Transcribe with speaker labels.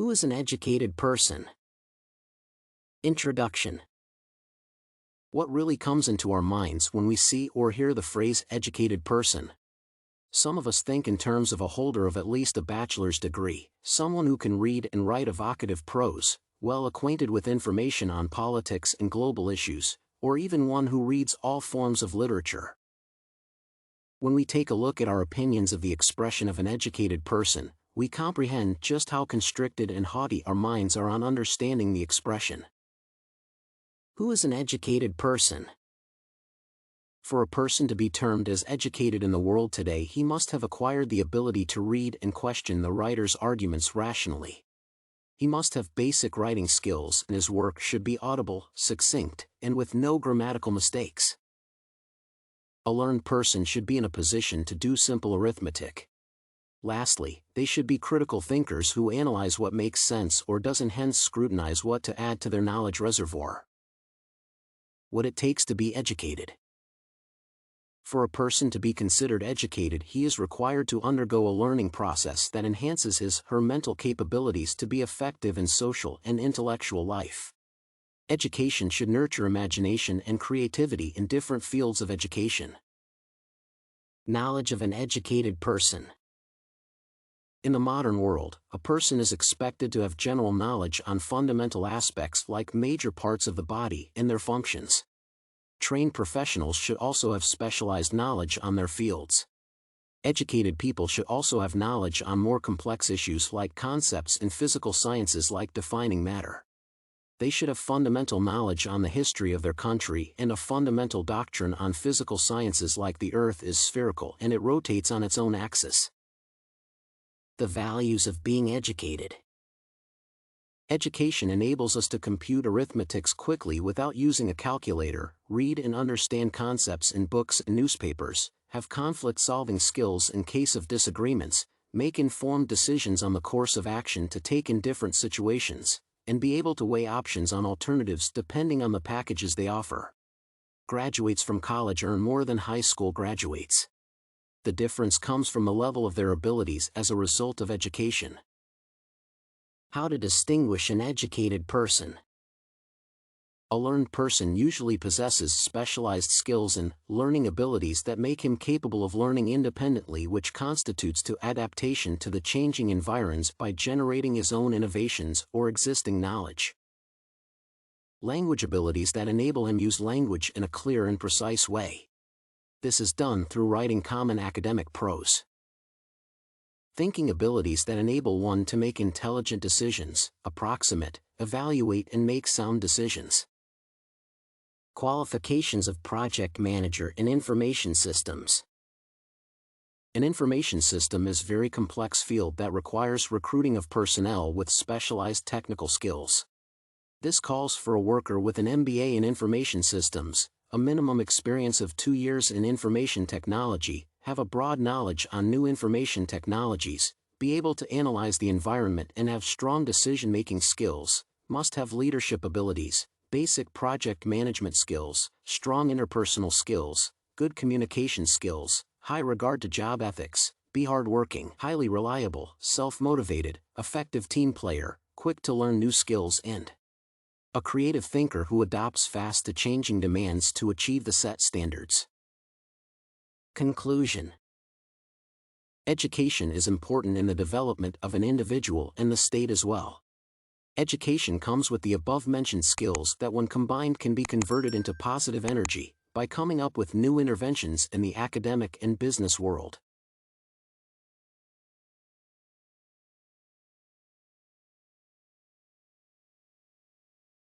Speaker 1: Who is an educated person? Introduction. What really comes into our minds when we see or hear the phrase educated person? Some of us think in terms of a holder of at least a bachelor's degree, someone who can read and write evocative prose, well acquainted with information on politics and global issues, or even one who reads all forms of literature. When we take a look at our opinions of the expression of an educated person, we comprehend just how constricted and haughty our minds are on understanding the expression. Who is an educated person? For a person to be termed as educated in the world today, he must have acquired the ability to read and question the writer's arguments rationally. He must have basic writing skills, and his work should be audible, succinct, and with no grammatical mistakes. A learned person should be in a position to do simple arithmetic. Lastly, they should be critical thinkers who analyze what makes sense or doesn't, hence scrutinize what to add to their knowledge reservoir. What it takes to be educated. For a person to be considered educated, he is required to undergo a learning process that enhances his/her mental capabilities to be effective in social and intellectual life. Education should nurture imagination and creativity in different fields of education. Knowledge of an educated person. In the modern world, a person is expected to have general knowledge on fundamental aspects like major parts of the body and their functions. Trained professionals should also have specialized knowledge on their fields. Educated people should also have knowledge on more complex issues like concepts in physical sciences like defining matter. They should have fundamental knowledge on the history of their country and a fundamental doctrine on physical sciences like the Earth is spherical and it rotates on its own axis. The values of being educated. Education enables us to compute arithmetics quickly without using a calculator, read and understand concepts in books and newspapers, have conflict-solving skills in case of disagreements, make informed decisions on the course of action to take in different situations, and be able to weigh options on alternatives depending on the packages they offer. Graduates from college earn more than high school graduates. The difference comes from the level of their abilities as a result of education. How to distinguish an educated person. A learned person usually possesses specialized skills and learning abilities that make him capable of learning independently, which constitutes to adaptation to the changing environs by generating his own innovations or existing knowledge. Language abilities that enable him to use language in a clear and precise way. This is done through writing common academic prose. Thinking abilities that enable one to make intelligent decisions, approximate, evaluate and make sound decisions. Qualifications of project manager in information systems. An information system is a very complex field that requires recruiting of personnel with specialized technical skills. This calls for a worker with an MBA in information systems, a minimum experience of 2 years in information technology, have a broad knowledge on new information technologies, be able to analyze the environment and have strong decision-making skills, must have leadership abilities, basic project management skills, strong interpersonal skills, good communication skills, high regard to job ethics, be hardworking, highly reliable, self-motivated, effective team player, quick to learn new skills and a creative thinker who adapts fast to changing demands to achieve the set standards. Conclusion. Education is important in the development of an individual and the state as well. Education comes with the above-mentioned skills that when combined can be converted into positive energy by coming up with new interventions in the academic and business world.